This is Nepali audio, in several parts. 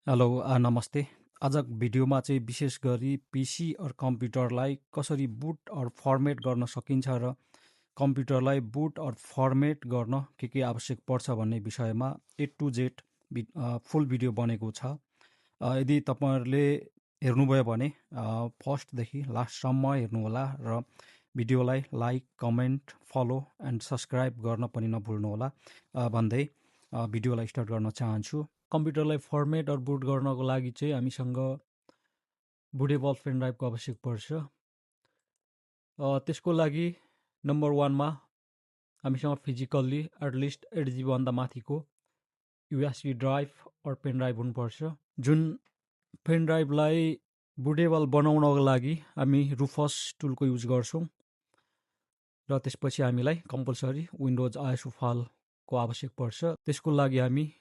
हेलो नमस्ते। आजको भिडियोमा चाहिँ विशेष गरी पीसी और कम्प्युटरलाई कसरी बुट और फर्मेट गर्न सकिन्छ र कम्प्युटरलाई बुट और फर्मेट गर्न के आवश्यक पर्छ भन्ने विषयमा A to Z full video बनेको छ। यदि तपाईहरुले हेर्नुभयो भने फर्स्टदेखि लास्टसम्म हेर्नुहोला र भिडियोलाई like, comment, follow and subscribe गर्न पनि नभुल्नुहोला भन्दै भिडियोलाई स्टार्ट गर्न चाहन्छु। कम्प्युटरलाई फर्मेट और बुट गर्नको लागि चाहिँ हामीसँग बुटेबल पेन ड्राइभको आवश्यक पर्छ। त्यसको लागि नम्बर 1 मा हामीसँग फिजिकल्ली एटलिस्ट 8 GB भन्दा माथिको USB ड्राइभ और पेन ड्राइभ हुनुपर्छ। जुन पेन ड्राइभलाई बुटेबल बनाउनको लागि हामी रुफस टुलको युज गर्छौं र त्यसपछि हामीलाई कम्पलसरी विन्डोज आइएसओ फाइलको आवश्यक पर्छ। त्यसको लागि हामी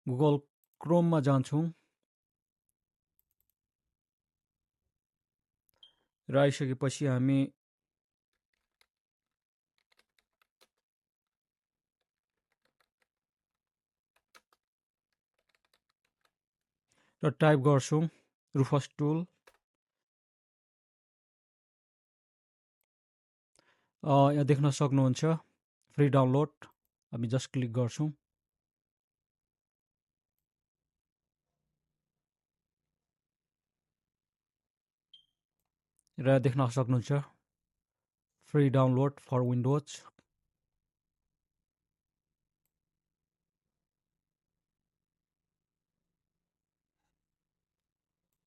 गुगल क्रोममा जान्छौं र आइसकेपछि हामी र टाइप गर्छौं रुफस टुल। यहाँ देख्न सक्नुहुन्छ फ्री डाउनलोड। हामी जस्ट क्लिक गर्छौं र देख्न सक्नुहुन्छ फ्री डाउनलोड फर विन्डोज।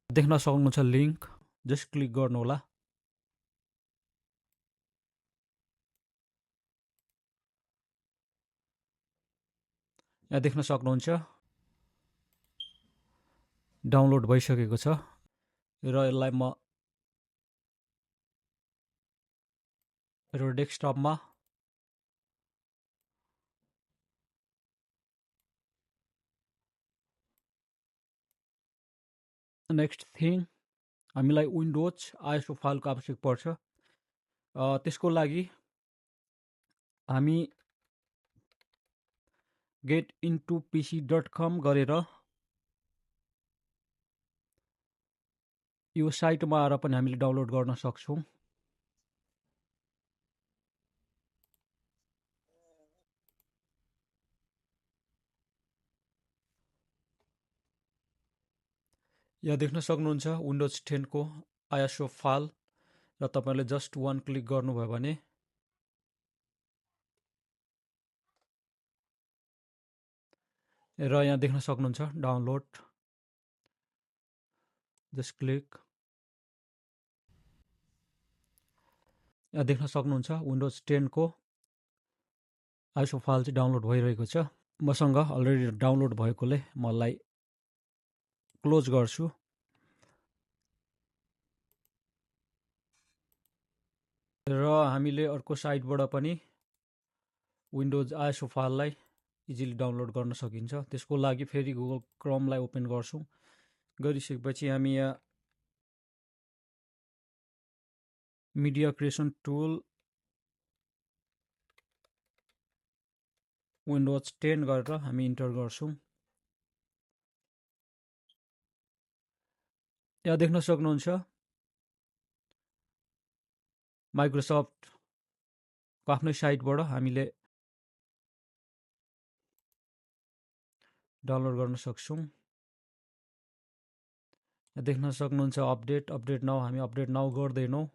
देख्न सक्नुहुन्छ लिंक, जस्ट क्लिक गर्नुहोला। यहाँ देख्न सक्नुहुन्छ डाउनलोड भइसकेको छ र यसलाई म मेरो डेस्कटपमा नेक्स्ट थिङ हामीलाई विन्डोज आइएसओ फाइलको आवश्यक पर्छ। त्यसको लागि हामी getintopc.com गरेर यो साइटमा आएर पनि हामीले डाउनलोड गर्न सक्छौं। यहाँ देख्न सक्नुहुन्छ विन्डोज 10 को आइएसओ फाइल र तपाईले जस्ट 1 क्लिक गर्नुभयो भने र यहाँ देख्न सक्नुहुन्छ डाउनलोड। Just click. यहाँ देख्न सक्नुहुन्छ विन्डोज 10 को आइएसओ फाइल चाहिँ डाउनलोड भइरहेको छ। मसँग अलरेडी डाउनलोड भएकोले मलाई क्लोज गर्छु। र हामीले अर्को साइटबाट पनि विन्डोज आइएसओ फाइललाई इजिली डाउनलोड गर्न सकिन्छ। त्यसको लागि फेरि गुगल क्रोमलाई ओपन गर्छौं। गरिसकेपछि हामी यहाँ मिडिया क्रिएसन टुल विन्डोज 10 गरेर हामी इन्टर गर्छौं। यहाँ देख्न सक्नुहुन्छ माइक्रोसफ्टको आफ्नै साइटबाट हामीले डाउनलोड गर्न सक्छौं। देख्न सक्नुहुन्छ अपडेट नाउ। हामी अपडेट नाउ गर्दैनौं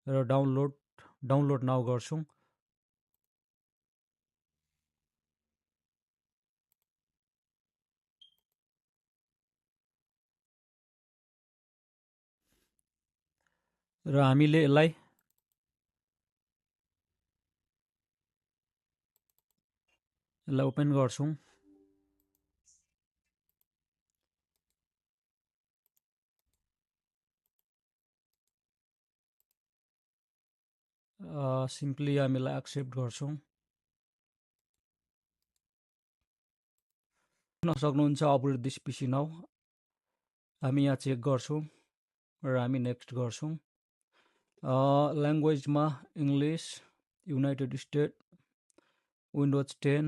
र डाउनलोड नाउ गर्छौं। र हामीले यसलाई ओपन गर्छौं। सिम्पली हामीलाई एक्सेप्ट गर्छौं। देख्न सक्नुहुन्छ अपग्रेड दिस पीसी नाउ। हामी यहाँ चेक गर्छौं र हामी नेक्स्ट गर्छौं। ल्याङ्ग्वेजमा इङ्ग्लिश, युनाइटेड स्टेट, विन्डोज 10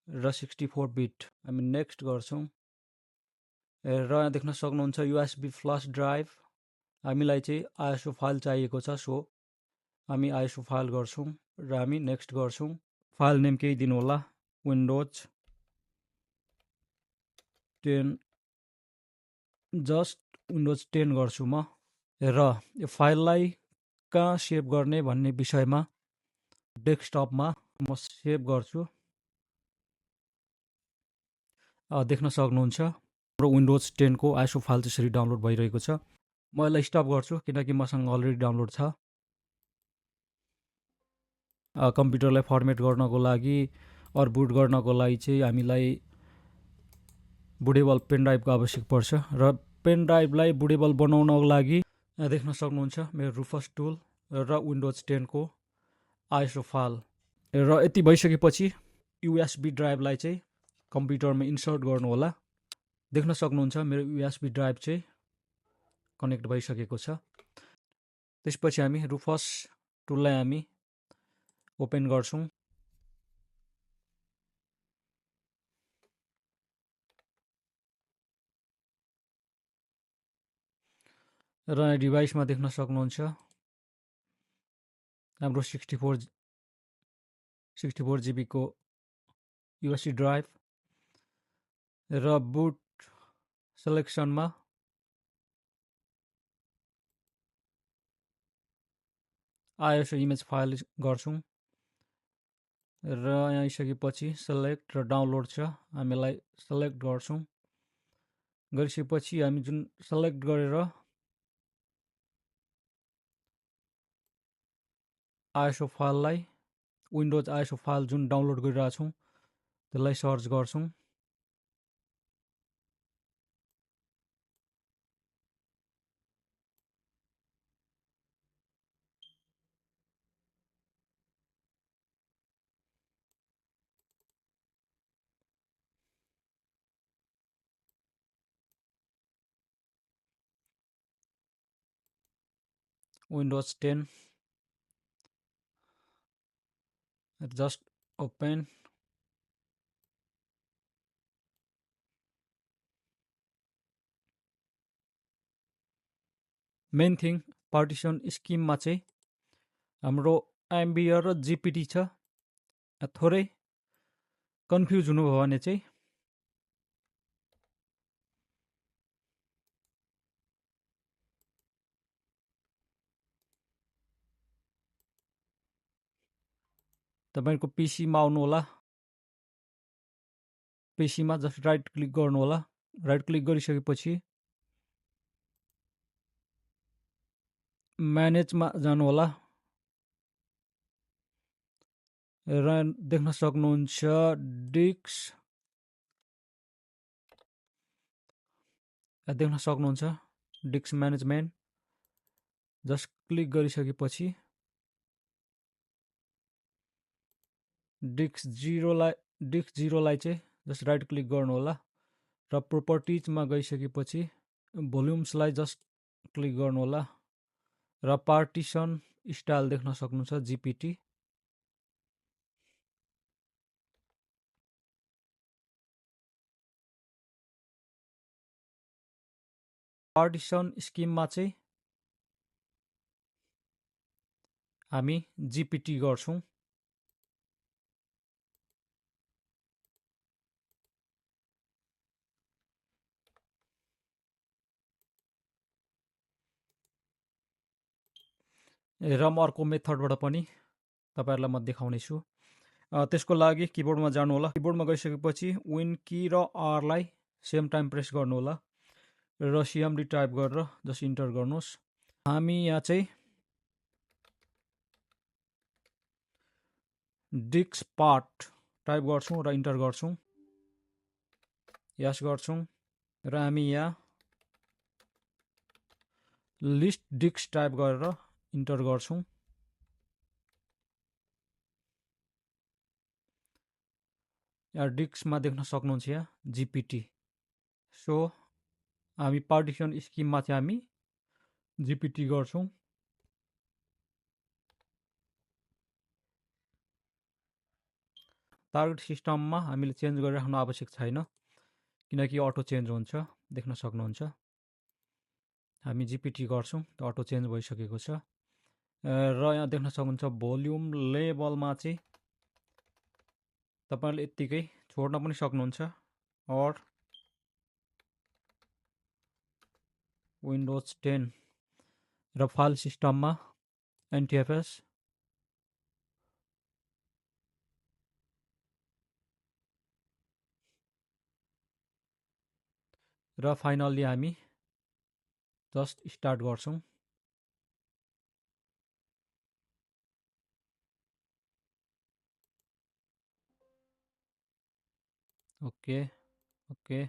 र 64 बिट हामी नेक्स्ट गर्छौं। र यहाँ देख्न सक्नुहुन्छ USB फ्लस ड्राइभ हामीलाई चाहिँ ISO फाइल चाहिएको छ सो हामी ISO फाइल गर्छौँ र हामी नेक्स्ट गर्छौँ फाइल नेम केही दिनु होला विन्डोज 10 जस्ट विन्डोज 10 गर्छु म र यो फाइललाई कहाँ सेभ गर्ने भन्ने विषयमा डेस्कटपमा म सेभ गर्छु देख्न सक्नुहुन्छ हाम्रो विन्डोज 10 को ISO फाइल त्यसरी डाउनलोड भइरहेको छ म यसलाई स्टप गर्छु किनकि मसँग अलरेडी डाउनलोड छ कम्प्युटरलाई फर्मेट गर्नको लागि अर बुट गर्नको लागि चाहिँ हामीलाई बुटेबल पेन ड्राइभको आवश्यक पर्छ र पेन ड्राइभलाई बुटेबल बनाउनको लागि देख्न सक्नुहुन्छ मेरो रुफस टुल र विन्डोज 10 को ISO फाइल र यति भइसकेपछि USB ड्राइभलाई चाहिँ कम्प्युटरमा इन्सर्ट गर्नु होला देख्न सक्नुहुन्छ मेरो USB ड्राइभ चाहिँ कनेक्ट भइसकेको छ त्यसपछि हामी रुफस टुललाई हामी ओपन गर्छौँ र डिभाइसमा देख्न सक्नुहुन्छ हाम्रो 64 GB को USB ड्राइभ र बुट सेलेक्सनमा ISO इमेज फाइल गर्छौँ र यहाँ आइसकेपछि सेलेक्ट र डाउनलोड छ हामीलाई सेलेक्ट गर्छौँ गरिसकेपछि हामी जुन सेलेक्ट गरेर ISO फाइललाई विन्डोज ISO फाइल जुन डाउनलोड गरिरहेछौँ त्यसलाई सर्च गर्छौँ Windows 10 just open main thing partition स्किममा चाहिँ हाम्रो एमबिआर र जिपिटी छ थोरै कन्फ्युज हुनुभयो भने चाहिँ तपाईको पीसीमा आउनु होला पीसीमा जस्ट राइट क्लिक गर्नु होला राइट क्लिक गरिसकेपछि म्यानेजमा जानु होला र देख्न सक्नुहुन्छ देख्न सक्नुहुन्छ डिस्क म्यानेजमेन्ट जस्ट क्लिक गरिसकेपछि डिस्क जिरोलाई चाहिँ जस्ट राइट क्लिक गर्नु होला र प्रोपर्टिजमा गइसकेपछि भोल्युम्सलाई जस्ट क्लिक गर्नु होला र पार्टिसन स्टाइल देख्न सक्नुहुन्छ जिपिटी पार्टिसन स्किममा चाहिँ हामी जिपिटी गर्छौँ र म अर्को मेथडबाट पनि तपाईहरुलाई म देखाउने छु त्यसको लागि किबोर्डमा जानु होला किबोर्डमा गइसकेपछि विन की र आर लाई सेम टाइम प्रेस गर्नु होला र सिएमडी टाइप गरेर जस्ट इन्टर गर्नुहोस् हामी यहाँ चाहिँ डिस्क पार्ट टाइप गर्छौं र इन्टर गर्छौं यस गर्छौं र हामी यहाँ लिस्ट डिस्क टाइप गरेर इन्टर गर्छौं यहाँ डिस्कमा देख्न सक्नुहुन्छ यहाँ जिपिटी सो हामी पार्टिसन स्किममा चाहिँ हामी जिपिटी गर्छौं टार्गेट सिस्टममा हामीले चेन्ज गरिराख्नु आवश्यक छैन किनकि अटो चेन्ज हुन्छ, देख्न सक्नुहुन्छ। हामी जिपिटी गर्छौँ, अटो चेन्ज भइसकेको छ। र यहाँ देख्न सक्नुहुन्छ भोल्युम लेभलमा चाहिँ तपाईँले यत्तिकै छोड्न पनि सक्नुहुन्छ, अर विन्डोज 10 र फाइल सिस्टममा एनटिएफएस र फाइनल्ली हामी जस्ट स्टार्ट गर्छौँ। ओके ओके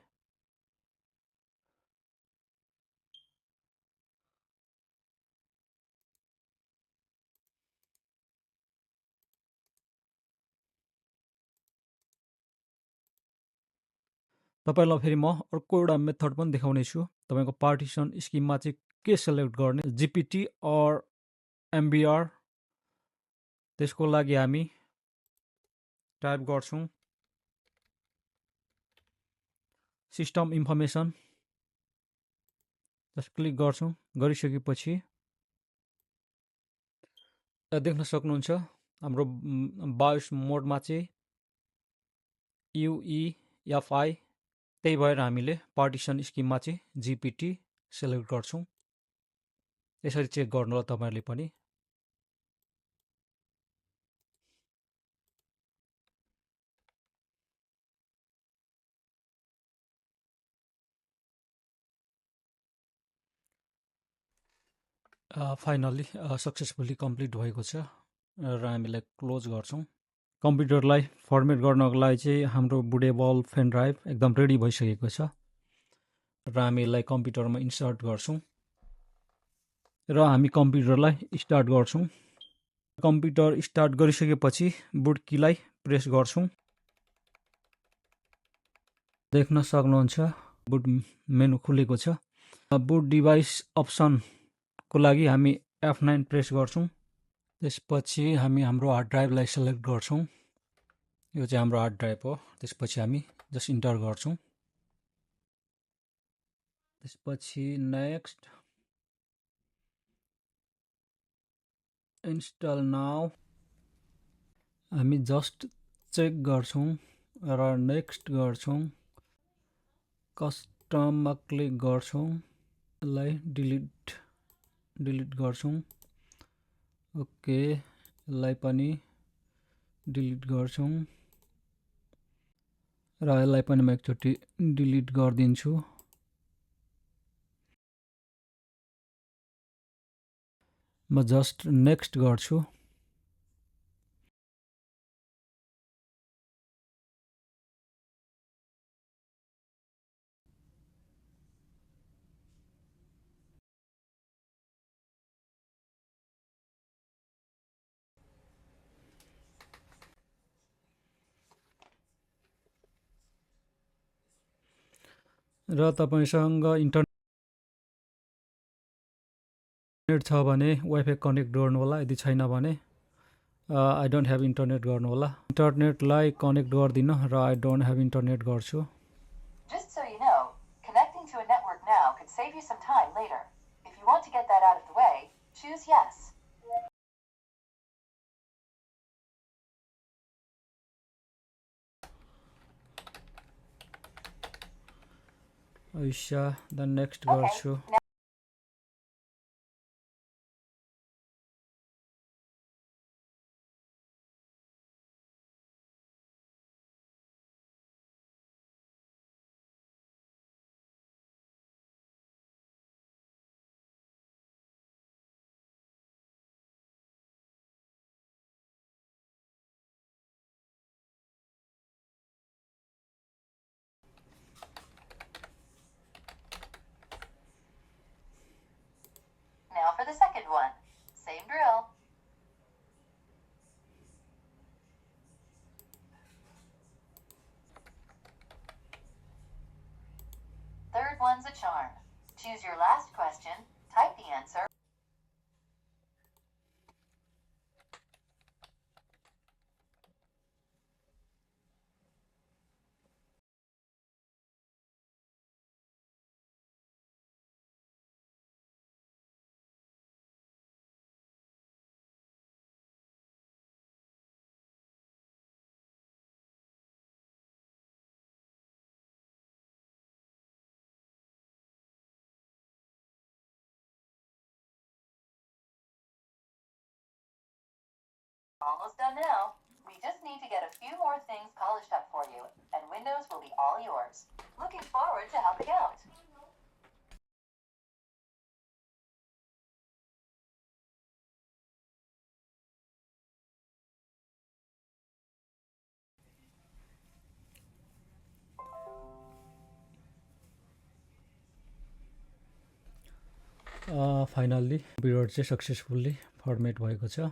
तपाईँलाई फेरि म अर्को एउटा मेथड पनि देखाउने छु। तपाईँको पार्टिसन स्किममा चाहिँ के सेलेक्ट गर्ने, जिपिटी अर एमबिआर। त्यसको लागि हामी टाइप गर्छौँ सिस्टम इन्फर्मेसन, जस्ट क्लिक गर्छौँ। गरिसकेपछि देख्न सक्नुहुन्छ हाम्रो बायोस मोडमा चाहिँ युइएफआई, त्यही भएर हामीले पार्टिसन स्किममा चाहिँ जिपिटी सेलेक्ट गर्छौँ। यसरी चेक गर्नु होला तपाईँहरूले पनि। फाइनल्ली सक्सेसफुल्ली कम्प्लिट भएको छ र हामीलाई क्लोज गर्छौँ। कम्प्युटरलाई फर्मेट गर्नको लागि चाहिँ हाम्रो बुटेबल पेन ड्राइभ एकदम रेडी भइसकेको छ र हामी यसलाई कम्प्युटरमा इन्सर्ट गर्छौँ र हामी कम्प्युटरलाई स्टार्ट गर्छौँ। कम्प्युटर स्टार्ट गरिसकेपछि बुट कीलाई प्रेस गर्छौँ। देख्न सक्नुहुन्छ बुट मेनु खुलेको छ। बुट डिभाइस अप्सनको लागि हामी F9 प्रेस गर्छौँ। त्यसपछि हामी हाम्रो हार्ड ड्राइभलाई सेलेक्ट गर्छौँ। यो चाहिँ हाम्रो हार्ड ड्राइभ हो। त्यसपछि हामी जस्ट इन्टर गर्छौँ। त्यसपछि नेक्स्ट, इन्स्टल नाउ हामी जस्ट चेक गर्छौँ र नेक्स्ट गर्छौँ। कस्टममा क्लिक गर्छौँ, यसलाई डिलिट गर्छौँ। ओके, यसलाई पनि डिलिट गर्छौँ र यसलाई पनि म एकचोटि डिलिट गरिदिन्छु। म जस्ट नेक्स्ट गर्छु। र तपाईसँग इन्टरनेट छ भने वाइफाई कनेक्ट गर्नु होला, यदि छैन भने आई डोन्ट ह्याभ इन्टरनेट गर्नु होला। इन्टरनेटलाई कनेक्ट गर्दिन र आई डोन्ट ह्याभ इन्टरनेट गर्छु। Just so you know, connecting to a network now could save you some time later. If you want to get that out of the way, choose yes. then next गर्छु। Now for the second one. Same drill. Third one's a charm. Choose your last question, type the answer. Almost done now. We just need to get a few more things polished up for you, and Windows will be all yours. Looking forward to helping out. Finally computer चाहिँ सक्सेसफुल्ली फर्मेट भएको छ।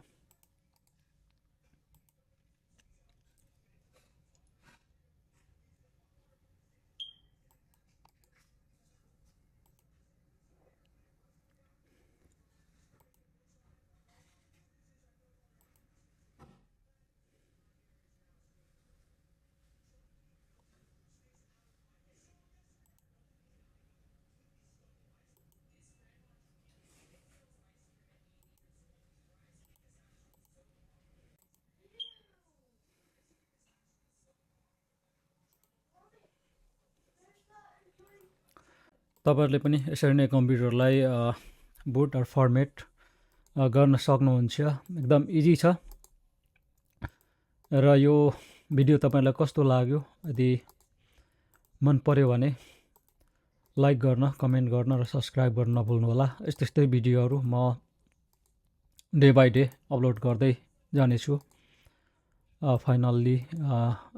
तपाईहरुले पनि यसरी नै कम्प्युटरलाई बुट अर फर्मेट गर्न सक्नुहुन्छ। एकदम इजी छ। र यो भिडियो तपाईलाई कस्तो लाग्यो, यदि मन पर्यो भने लाइक गर्न, कमेन्ट गर्न र सब्स्क्राइब गर्न नभुल्नु होला। यस्तै भिडियोहरू म डे बाई डे अपलोड गर्दै जानेछु। Finally,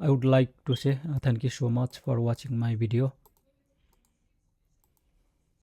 I would like to say thank you so much for watching my video.